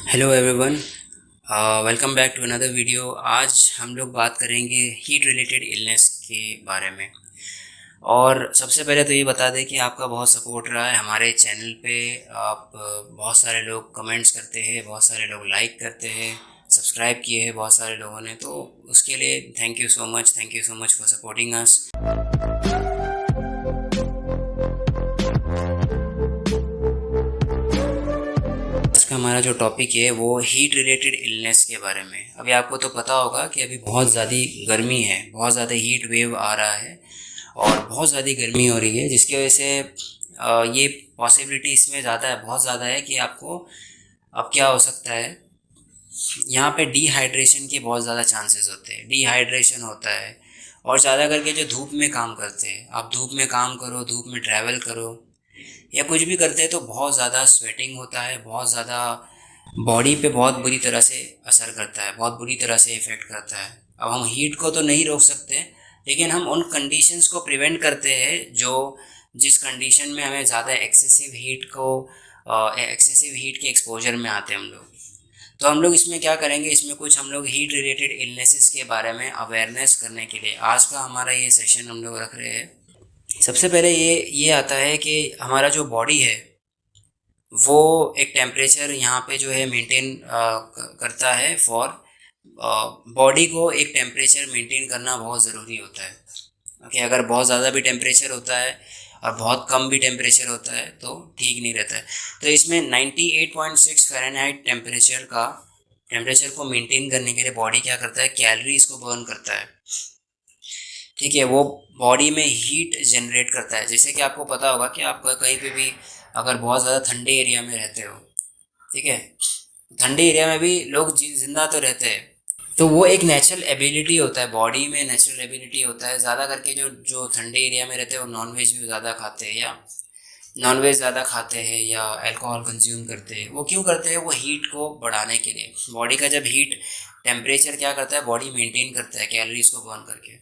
Hello everyone, welcome back to another video. आज हम लोग बात करेंगे हीट रिलेटेड इलनेस के बारे में। और सबसे पहले तो ये बता दें कि आपका बहुत सपोर्ट रहा है हमारे चैनल पे। आप बहुत सारे लोग कमेंट्स करते हैं, बहुत सारे लोग लाइक करते हैं, सब्सक्राइब किए हैं बहुत सारे लोगों ने, तो उसके लिए thank you so much, thank you so much for supporting us. आज का हमारा जो टॉपिक है वो हीट रिलेटेड इलनेस के बारे में। अभी आपको तो पता होगा कि अभी बहुत ज़्यादा गर्मी है, बहुत ज़्यादा हीट वेव आ रहा है और बहुत ज़्यादा गर्मी हो रही है, जिसकी वजह से ये पॉसिबिलिटी इसमें ज़्यादा है, बहुत ज़्यादा है कि आपको अब क्या हो सकता है, यहाँ पे डिहाइड्रेशन के बहुत ज़्यादा चांसेस होते हैं। डिहाइड्रेशन होता है, और ज़्यादा करके जो धूप में काम करते हैं, आप धूप में काम करो, धूप में ट्रैवल करो या कुछ भी करते हैं तो बहुत ज़्यादा स्वेटिंग होता है, बहुत ज़्यादा बॉडी पे बहुत बुरी तरह से असर करता है, बहुत बुरी तरह से इफ़ेक्ट करता है। अब हम हीट को तो नहीं रोक सकते, लेकिन हम उन कंडीशंस को प्रिवेंट करते हैं जो जिस कंडीशन में हमें ज़्यादा एक्सेसिव हीट के एक्सपोजर में आते हैं हम लोग। तो हम लोग इसमें क्या करेंगे, इसमें कुछ हम लोग हीट रिलेटेड इलनेसेस के बारे में अवेयरनेस करने के लिए आज का हमारा ये सेशन हम लोग रख रहे हैं। सबसे पहले ये आता है कि हमारा जो बॉडी है वो एक टेम्परेचर यहाँ पे जो है मेंटेन करता है। फॉर बॉडी को एक टेम्परेचर मेंटेन करना बहुत ज़रूरी होता है। ओके, अगर बहुत ज़्यादा भी टेम्परेचर होता है और बहुत कम भी टेम्परेचर होता है तो ठीक नहीं रहता है। तो इसमें 98.6 फ़ारेनहाइट टेम्परेचर को मेंटेन करने के लिए बॉडी क्या करता है, कैलोरीज को बर्न करता है। ठीक है, वो बॉडी में हीट जनरेट करता है। जैसे कि आपको पता होगा कि आप कहीं पे भी अगर बहुत ज़्यादा ठंडे एरिया में रहते हो, ठीक है, ठंडे एरिया में भी लोग जिंदा तो रहते हैं। तो वो एक नेचुरल एबिलिटी होता है, बॉडी में नेचुरल एबिलिटी होता है। ज़्यादा करके जो जो ठंडे एरिया में रहते हैं वो नॉनवेज भी ज़्यादा खाते हैं, या नॉनवेज ज़्यादा खाते हैं या अल्कोहल कंज्यूम करते हैं। वो क्यों करते हैं? वो हीट को बढ़ाने के लिए। बॉडी का जब हीट टेम्परेचर क्या करता है, बॉडी मेंटेन करता है कैलोरीज को बर्न करके।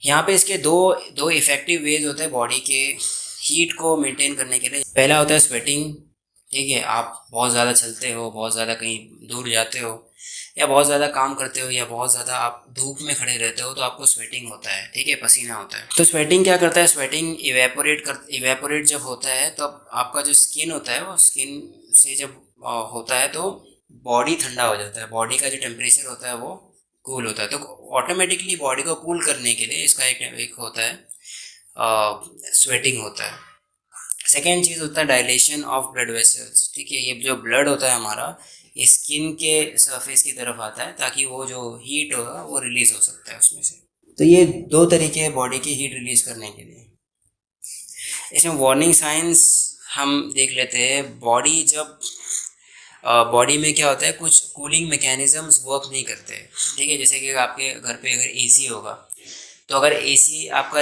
यहाँ पे इसके दो दो इफ़ेक्टिव वेज होते हैं बॉडी के हीट को मेंटेन करने के लिए। पहला होता है स्वेटिंग। ठीक है, आप बहुत ज़्यादा चलते हो, बहुत ज़्यादा कहीं दूर जाते हो या बहुत ज़्यादा काम करते हो या बहुत ज़्यादा आप धूप में खड़े रहते हो तो आपको स्वेटिंग होता है, ठीक है, पसीना होता है। तो स्वेटिंग क्या करता है, स्वेटिंग इवेपोरेट जब होता है तो आपका जो स्किन होता है वो स्किन से जब होता है तो बॉडी ठंडा हो जाता है, बॉडी का जो टेम्परेचर होता है वो कूल होता है। तो ऑटोमेटिकली बॉडी को कूल करने के लिए इसका एक होता है, स्वेटिंग होता है। सेकेंड चीज़ होता है डायलेशन ऑफ ब्लड वेसल्स। ठीक है, ये जो ब्लड होता है हमारा, ये स्किन के सरफेस की तरफ आता है ताकि वो जो हीट होगा वो रिलीज हो सकता है उसमें से। तो ये दो तरीके हैं बॉडी की हीट रिलीज करने के लिए। इसमें वार्निंग साइंस हम देख लेते हैं। बॉडी में क्या होता है, कुछ कूलिंग मैकेनिज्म्स वर्क नहीं करते। ठीक है, जैसे कि आपके घर पे अगर एसी होगा तो अगर एसी आपका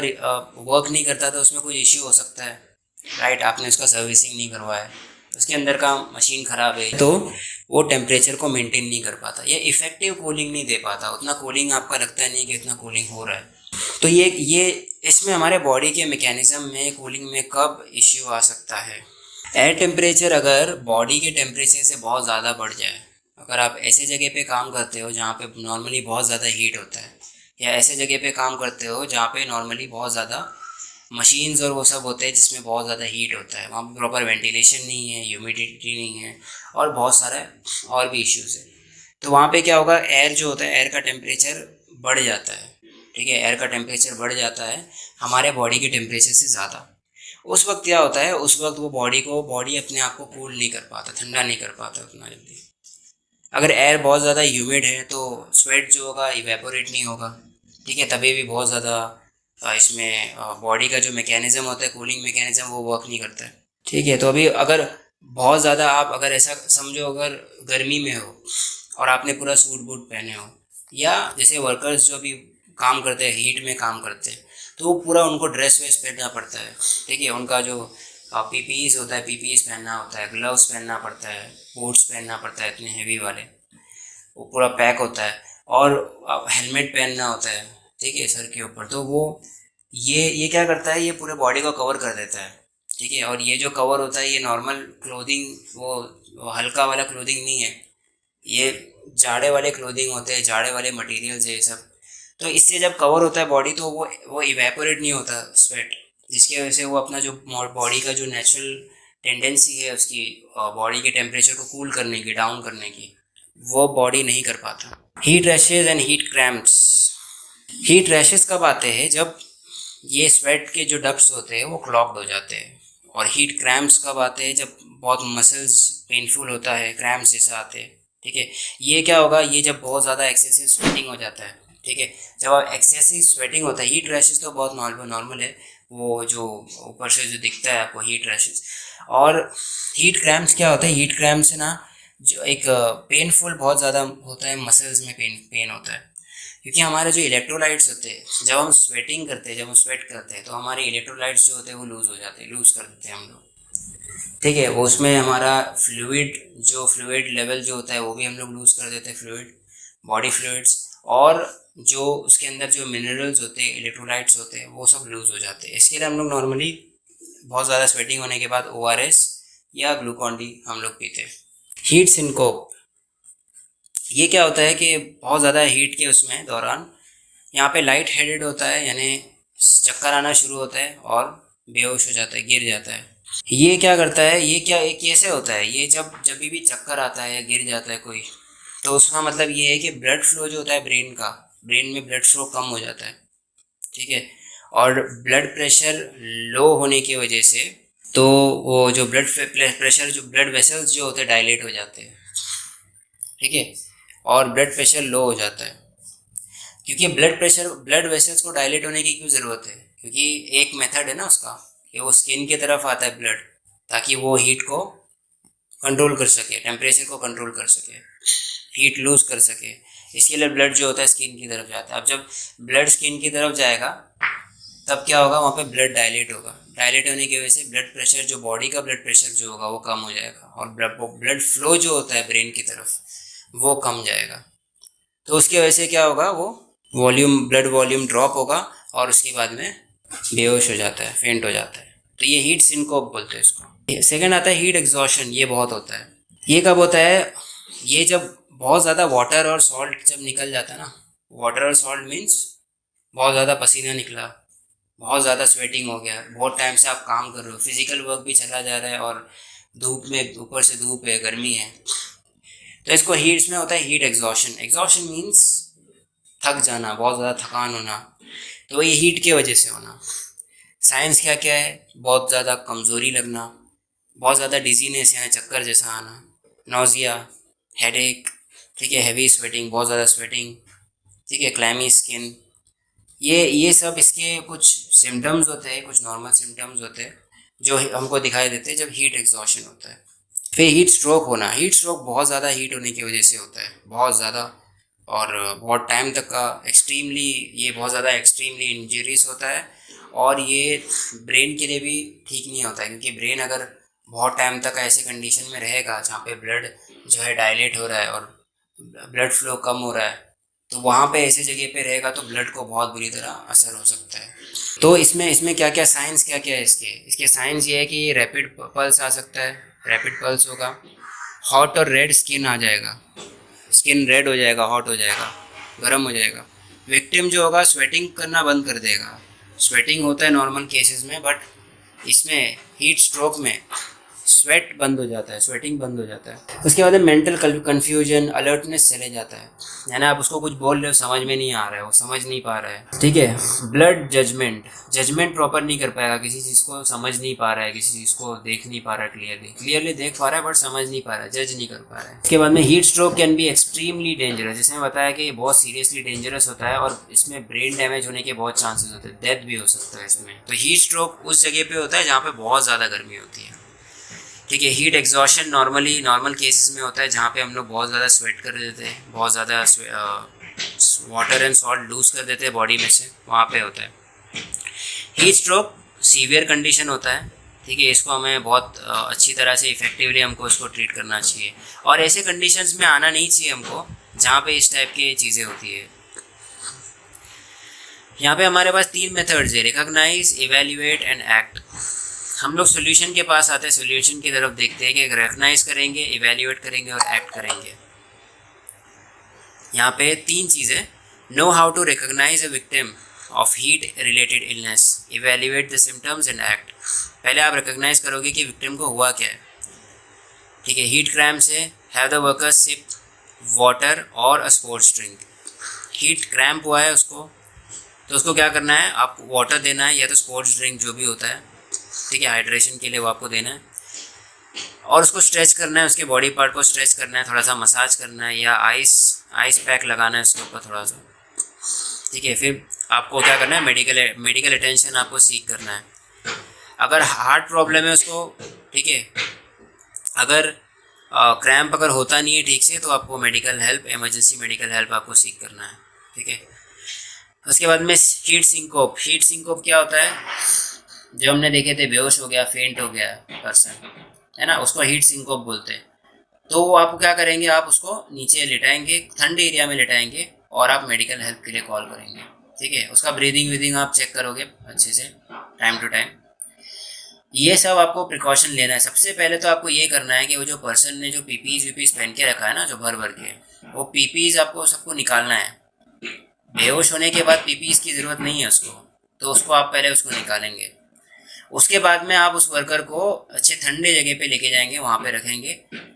वर्क नहीं करता तो उसमें कुछ इश्यू हो सकता है, राइट। आपने उसका सर्विसिंग नहीं करवाया, उसके अंदर का मशीन ख़राब है तो वो टेम्परेचर को मेंटेन नहीं कर पाता या इफ़ेक्टिव कूलिंग नहीं दे पाता। उतना कूलिंग आपका लगता नहीं कि इतना कूलिंग हो रहा है। तो ये इसमें हमारे बॉडी के मैकेनिज्म में कूलिंग में कब इश्यू आ सकता है। एयर टेम्परेचर अगर बॉडी के टेम्परेचर से बहुत ज़्यादा बढ़ जाए, अगर आप ऐसे जगह पे काम करते हो जहाँ पे नॉर्मली बहुत ज़्यादा हीट होता है, या ऐसे जगह पे काम करते हो जहाँ पे नॉर्मली बहुत ज़्यादा मशीन्स और वो सब होते हैं जिसमें बहुत ज़्यादा हीट होता है, वहाँ पे प्रॉपर वेंटिलेशन नहीं है, ह्यूमिडिटी नहीं है और बहुत सारे और भी इश्यूज़ है। तो वहाँ पे क्या होगा, एयर जो होता है, एयर का टेम्परेचर बढ़ जाता है। ठीक है, एयर का टेम्परेचर बढ़ जाता है हमारे बॉडी के टेम्परेचर से ज़्यादा। उस वक्त क्या होता है, उस वक्त वो बॉडी अपने आप को कूल नहीं कर पाता, ठंडा नहीं कर पाता उतना जल्दी। अगर एयर बहुत ज़्यादा ह्यूमिड है तो स्वेट जो होगा इवेपोरेट नहीं होगा। ठीक है, तभी भी बहुत ज़्यादा इसमें बॉडी का जो मैकेनिज़्म होता है, कूलिंग मैकेनिज़्म, वो वर्क नहीं करता है। ठीक है, तो अभी अगर बहुत ज़्यादा आप अगर ऐसा समझो, अगर गर्मी में हो और आपने पूरा सूट बूट पहने हो, या जैसे वर्कर्स जो भी काम करते हैं, हीट में काम करते हैं, तो वो पूरा उनको ड्रेस वेस पहनना पड़ता है। ठीक है, उनका जो पीपीईज होता है, पीपीईज पहनना होता है, ग्लव्स पहनना पड़ता है, बूट्स पहनना पड़ता है इतने हेवी वाले, वो पूरा पैक होता है, और हेलमेट पहनना होता है, ठीक है, सर के ऊपर। तो वो ये क्या करता है, ये पूरे बॉडी को कवर कर देता है। ठीक है। और ये जो कवर होता है ये नॉर्मल क्लोथिंग, वो हल्का वाला क्लोथिंग नहीं है, ये जाड़े वाले क्लोथिंग होते हैं, जाड़े वाले मटेरियल्स है ये सब। तो इससे जब कवर होता है बॉडी तो वो इवेपोरेट नहीं होता स्वेट, जिसकी वजह से वो अपना जो बॉडी का जो नेचुरल टेंडेंसी है उसकी बॉडी के टेम्परेचर को कूल करने की, डाउन करने की, वो बॉडी नहीं कर पाता। Heat rashes and heat cramps. Heat rashes कब आते हैं? जब ये स्वेट के जो डक्ट्स होते हैं वो क्लॉग्ड हो जाते हैं। और हीट क्रैम्प्स कब आते हैं? जब बहुत मसल्स पेनफुल होता है, क्रैम्प्स जैसा आते हैं। ठीक है, ये क्या होगा? ये जब बहुत ज़्यादा एक्सेसिव स्वेटिंग हो जाता है। ठीक है, जब आप एक्सेसिव स्वेटिंग होता है, हीट रैशेज तो बहुत नॉर्मल है, वो जो ऊपर से जो दिखता है आपको हीट रैशेज। और हीट क्रैम्प्स क्या होता है? हीट क्रैम्प से ना जो एक पेनफुल बहुत ज़्यादा होता है, मसल्स में पेन होता है, क्योंकि हमारे जो इलेक्ट्रोलाइट्स होते हैं जब हम स्वेटिंग करते हैं, जब हम स्वेट करते हैं तो हमारे इलेक्ट्रोलाइट्स जो होते हैं वो लूज़ हो जाते हैं, लूज़ कर देते हैं हम लोग। ठीक है, वो उसमें हमारा फ्लूइड लेवल जो होता है वो भी हम लोग लूज़ कर देते हैं, फ्लूइड, बॉडी फ्लूइड्स। और जो उसके अंदर जो मिनरल्स होते हैं, इलेक्ट्रोलाइट्स होते हैं, वो सब लूज़ हो जाते हैं। इसके लिए हम लोग नॉर्मली बहुत ज़्यादा स्वेटिंग होने के बाद ORS या ग्लूकॉन डी हम लोग पीते हैं। हीट सिनकोप, ये क्या होता है कि बहुत ज़्यादा हीट के उसमें दौरान यहाँ पे लाइट हेडेड होता है, यानी चक्कर आना शुरू होता है और बेहोश हो जाता है, गिर जाता है। ये क्या करता है? ये कैसे होता है? ये जब भी चक्कर आता है या गिर जाता है कोई, तो उसका मतलब ये है कि ब्लड फ्लो जो होता है ब्रेन में ब्लड फ्लो कम हो जाता है। ठीक है, और ब्लड प्रेशर लो होने की वजह से तो वो जो ब्लड वेसल्स जो होते हैं डायलेट हो जाते हैं। ठीक है, और ब्लड प्रेशर लो हो जाता है। क्योंकि ब्लड वेसल्स को डायलेट होने की क्यों ज़रूरत है? क्योंकि एक मेथड है ना उसका कि वो स्किन की तरफ आता है ब्लड, ताकि वो हीट को कंट्रोल कर सके, टेम्परेचर को कंट्रोल कर सके, हीट लूज कर सके। इसके लिए ब्लड जो होता है स्किन की तरफ जाता है। अब जब ब्लड स्किन की तरफ जाएगा तब क्या होगा? वहाँ पे ब्लड डायलेट होगा, डायलेट होने की वजह से ब्लड प्रेशर, जो बॉडी का ब्लड प्रेशर जो होगा वो कम हो जाएगा, और ब्लड फ्लो जो होता है ब्रेन की तरफ वो कम जाएगा। तो उसकी वजह से क्या होगा? वो ब्लड वॉल्यूम ड्रॉप होगा और उसके बाद में बेहोश हो जाता है, फेंट हो जाता है। तो ये हीट सिनकोप बोलते हैं इसको। सेकंड आता है हीट एग्जॉशन। ये बहुत होता है। ये कब होता है? ये जब बहुत ज़्यादा वाटर और सॉल्ट जब निकल जाता है ना, वाटर और सॉल्ट मीन्स बहुत ज़्यादा पसीना निकला, बहुत ज़्यादा स्वेटिंग हो गया, बहुत टाइम से आप काम कर रहे हो, फिजिकल वर्क भी चला जा रहा है और धूप में, ऊपर से धूप है, गर्मी है, तो इसको हीट्स में होता है हीट एग्जॉशन। एग्जॉशन मीन्स थक जाना, बहुत ज़्यादा थकान होना, तो ये हीट की वजह से होना। साइंस क्या क्या है? बहुत ज़्यादा कमज़ोरी लगना, बहुत ज़्यादा डिजीनेस यानी चक्कर जैसा आना, नोज़िया, हेडेक, ठीक है, हैवी स्वेटिंग, बहुत ज़्यादा स्वेटिंग, ठीक है, क्लैमी स्किन, ये सब इसके कुछ सिम्टम्स होते हैं, कुछ नॉर्मल सिम्टम्स होते हैं जो हमको दिखाई देते हैं जब हीट एग्जॉशन होता है। फिर हीट स्ट्रोक होना। हीट स्ट्रोक बहुत ज़्यादा हीट होने की वजह से होता है, बहुत ज़्यादा, और बहुत टाइम तक का ये बहुत ज़्यादा एक्सट्रीमली इंजरीज होता है। और ये ब्रेन के लिए भी ठीक नहीं होता है, क्योंकि ब्रेन अगर बहुत टाइम तक ऐसे कंडीशन में रहेगा जहाँ पे ब्लड जो है डायलेट हो रहा है और ब्लड फ्लो कम हो रहा है, तो वहाँ पे ऐसे जगह पे रहेगा तो ब्लड को बहुत बुरी तरह असर हो सकता है। तो इसमें क्या क्या साइंस क्या क्या है इसके साइंस ये है कि रैपिड पल्स आ सकता है, रैपिड पल्स होगा, हॉट और रेड स्किन आ जाएगा, स्किन रेड हो जाएगा, हॉट हो जाएगा, गर्म हो जाएगा। विक्टिम जो होगा स्वेटिंग करना बंद कर देगा। स्वेटिंग होता है नॉर्मल केसेस में, बट इसमें हीट स्ट्रोक में स्वेट बंद हो जाता है, स्वेटिंग बंद हो जाता है। उसके बाद मेंटल कन्फ्यूजन, अलर्टनेस चले जाता है, यानी आप उसको कुछ बोल रहे हो समझ में नहीं आ रहा है, वो समझ नहीं पा रहा है। ठीक है, ब्लड जजमेंट प्रॉपर नहीं कर पाएगा, किसी चीज़ को समझ नहीं पा रहा है, किसी चीज़ को देख नहीं पा रहा है, क्लियरली देख पा रहा है बट समझ नहीं पा रहा है, जज नहीं कर पा रहा है। इसके बाद में heat stroke can be extremely dangerous, जिसमें बताया कि ये बहुत सीरियसली डेंजरस होता है और इसमें ब्रेन डैमेज होने के बहुत चांसेस होते हैं, डेथ भी हो सकता है इसमें। तो हीट स्ट्रोक उस जगह पे होता है जहाँ पे बहुत ज़्यादा गर्मी होती है। ठीक है, हीट एग्जॉशन नॉर्मल केसेस में होता है जहाँ पे हम लोग बहुत ज़्यादा स्वेट कर देते हैं, बहुत ज़्यादा वाटर एंड सॉल्ट लूज कर देते हैं बॉडी में से, वहाँ पे होता है। हीट स्ट्रोक सीवियर कंडीशन होता है। ठीक है, इसको हमें बहुत अच्छी तरह से इफेक्टिवली हमको इसको ट्रीट करना चाहिए, और ऐसे कंडीशंस में आना नहीं चाहिए हमको जहाँ पे इस टाइप की चीज़ें होती है। यहाँ पे हमारे पास 3 मेथड्स है, रिकॉग्नाइज, इवेल्युएट एंड एक्ट। हम लोग सोल्यूशन के पास आते हैं, सोल्यूशन की तरफ देखते हैं कि रिकग्नाइज करेंगे, इवेल्युएट करेंगे और एक्ट करेंगे। यहाँ पे 3 चीज़ें: know how to recognise a victim of heat related illness, evaluate the symptoms and act. पहले आप रिकग्नाइज करोगे कि विक्टिम को हुआ क्या है, ठीक है। हीट क्रैम्प से have the workers sip water और a sports drink. Heat cramp हुआ है उसको, तो उसको क्या करना है, आपको वाटर देना है या तो स्पोर्ट्स ड्रिंक जो भी होता है, ठीक है, हाइड्रेशन के लिए वो आपको देना है। और उसको स्ट्रेच करना है, उसके बॉडी पार्ट को स्ट्रेच करना है, थोड़ा सा मसाज करना है या आइस पैक लगाना है उसके ऊपर थोड़ा सा, ठीक है। फिर आपको क्या करना है, मेडिकल अटेंशन आपको सीख करना है। अगर हार्ट प्रॉब्लम है उसको, ठीक है, अगर क्रैम्प अगर होता नहीं है ठीक से, तो आपको medical help, emergency medical help आपको सीख करना है, ठीक है। उसके बाद में हीट सिंकोप। हीट सिंकोप क्या होता है, जो हमने देखे थे, बेहोश हो गया, फेंट हो गया पर्सन, है ना, उसको हीट सिंकोप बोलते हैं। तो आप क्या करेंगे, आप उसको नीचे लिटाएंगे, ठंडे एरिया में लिटाएंगे और आप मेडिकल हेल्प के लिए कॉल करेंगे, ठीक है। उसका ब्रीदिंग आप चेक करोगे अच्छे से टाइम टू टाइम। ये सब आपको प्रिकॉशन लेना है। सबसे पहले तो आपको ये करना है कि वो जो पर्सन ने जो पीपीज वीपीज पहन के रखा है ना, जो भर भर के, वो पीपीज आपको सबको निकालना है। बेहोश होने के बाद पीपीज की ज़रूरत नहीं है उसको, तो उसको आप पहले उसको निकालेंगे। उसके बाद में आप उस वर्कर को अच्छे ठंडे जगह पे लेके जाएंगे, वहाँ पे रखेंगे।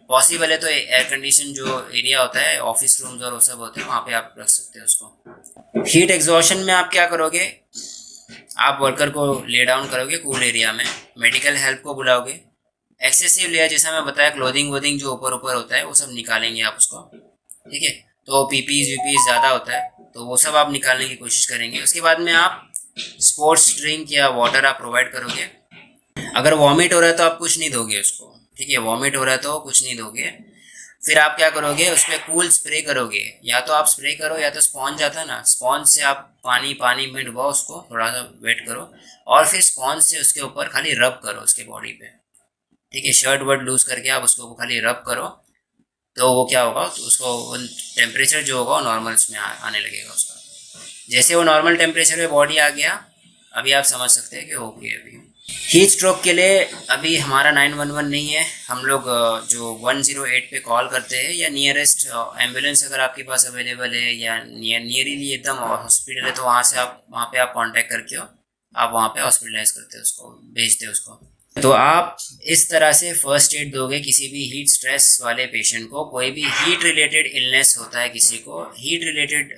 पॉसिबल है तो एयर कंडीशन जो एरिया होता है, ऑफिस रूम्स और वो सब होते हैं, वहाँ पे आप रख सकते हो उसको। हीट एग्जॉशन में आप क्या करोगे, आप वर्कर को ले डाउन करोगे कूल एरिया में, मेडिकल हेल्प को बुलाओगे। एक्सेसिव लेयर, जैसा मैं बताया, क्लोथिंग वोथिंग जो ऊपर ऊपर होता है वो सब निकालेंगे आप उसको, ठीक है। तो पीपीज वीपीज ज़्यादा होता है तो वो सब आप निकालने की कोशिश करेंगे। उसके बाद में आप स्पोर्ट्स ड्रिंक या वाटर आप प्रोवाइड करोगे। अगर वॉमिट हो रहा है तो आप कुछ नहीं दोगे उसको, ठीक है, वॉमिट हो रहा है तो कुछ नहीं दोगे। फिर आप क्या करोगे, उस पर कूल स्प्रे करोगे, या तो आप स्प्रे करो या तो स्पॉन्ज आता है ना, स्पॉन्ज से आप पानी में डुबाओ उसको, थोड़ा सा वेट करो और फिर स्पॉन्ज से उसके ऊपर खाली रब करो उसके बॉडी पे, ठीक है। शर्ट वर्ट लूज करके आप उसको खाली रब करो, तो वो क्या होगा, तो उसको टेम्परेचर जो होगा वो नॉर्मल उसमें आने लगेगा उसका। जैसे वो नॉर्मल टेम्परेचर पे बॉडी आ गया, अभी आप समझ सकते हैं कि ओके। अभी हीट स्ट्रोक के लिए अभी हमारा 911 नहीं है, हम लोग जो 108 पे कॉल करते हैं, या नियरेस्ट एम्बुलेंस अगर आपके पास अवेलेबल है या नियरली एकदम हॉस्पिटल है, तो वहाँ पे आप कांटेक्ट करके आप वहाँ पे हॉस्पिटलाइज करते हो उसको, भेजते हो उसको। तो आप इस तरह से फर्स्ट एड दोगे किसी भी हीट स्ट्रेस वाले पेशेंट को। कोई भी हीट रिलेटेड इलनेस होता है, किसी को हीट रिलेटेड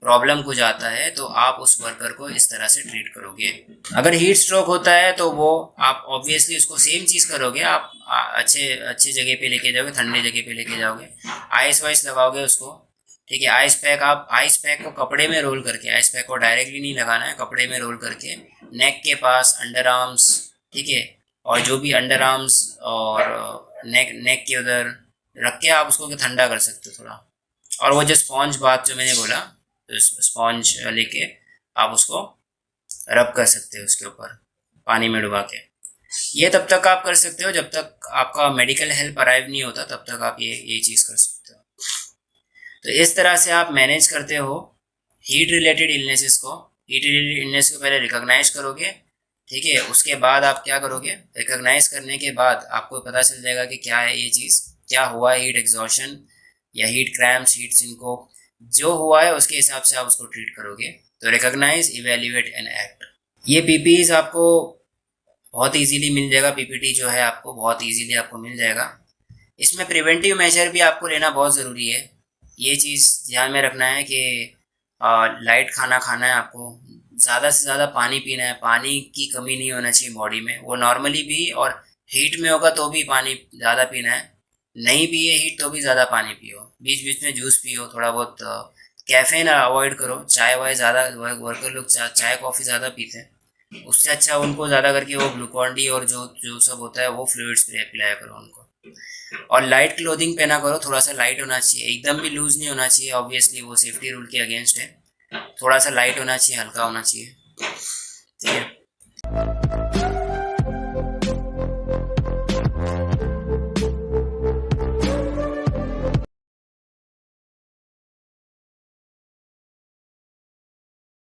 प्रॉब्लम कुछ आता है, तो आप उस वर्कर को इस तरह से ट्रीट करोगे। अगर हीट स्ट्रोक होता है तो वो आप ऑब्वियसली उसको सेम चीज़ करोगे, आप अच्छे जगह पे लेके जाओगे, ठंडे जगह पे लेके जाओगे, आइस वाइस लगाओगे उसको, ठीक है। आइस पैक को कपड़े में रोल करके, आइस पैक को डायरेक्टली नहीं लगाना है, कपड़े में रोल करके नेक के पास, अंडर आर्म्स, ठीक है, और जो भी अंडर आर्म्स और नेक के उधर रख के आप उसको ठंडा कर सकते हो थोड़ा। और वो जो स्पॉन्ज बात जो मैंने बोला, तो स्पॉन्ज लेके आप उसको रब कर सकते हो उसके ऊपर पानी में डुबा के। ये तब तक आप कर सकते हो जब तक आपका मेडिकल हेल्प अराइव नहीं होता, तब तक आप ये चीज़ कर सकते हो। तो इस तरह से आप मैनेज करते हो हीट रिलेटेड इलनेसेस को। हीट रिलेटेड इलनेस को पहले रिकॉग्नाइज करोगे, ठीक है। उसके बाद आप क्या करोगे, रिकॉग्नाइज करने के बाद आपको पता चल जाएगा कि क्या है ये चीज़, क्या हुआ है, हीट एग्जॉशन या हीट क्रैम्प्स, हीट सिंकोप, जो हुआ है उसके हिसाब से आप उसको ट्रीट करोगे। तो रिकॉग्नाइज, इवेल्युएट एंड एक्ट। ये पीपीज आपको बहुत इजीली मिल जाएगा, पीपीटी जो है आपको बहुत इजीली आपको मिल जाएगा। इसमें प्रिवेंटिव मेजर भी आपको लेना बहुत ज़रूरी है। ये चीज़ ध्यान में रखना है कि लाइट खाना खाना है आपको, ज़्यादा से ज़्यादा पानी पीना है, पानी की कमी नहीं होना चाहिए बॉडी में, वो नॉर्मली भी और हीट में होगा तो भी पानी ज़्यादा पीना है, नहीं पिए हीट तो भी ज़्यादा पानी पियो, बीच बीच में जूस पियो, थोड़ा बहुत कैफीन अवॉइड करो। चाय वाय ज़्यादा, वर्कर लोग चाय कॉफ़ी ज़्यादा पीते हैं, उससे अच्छा उनको ज़्यादा करके वो ग्लूकॉन डी और जो जो सब होता है वो फ्लूइड्स पिलाया करो उनको। और लाइट क्लोथिंग पहना करो, थोड़ा सा लाइट होना चाहिए, एकदम भी लूज नहीं होना चाहिए, ऑब्वियसली वो सेफ्टी रूल के अगेंस्ट है। थोड़ा सा लाइट होना चाहिए, हल्का होना चाहिए।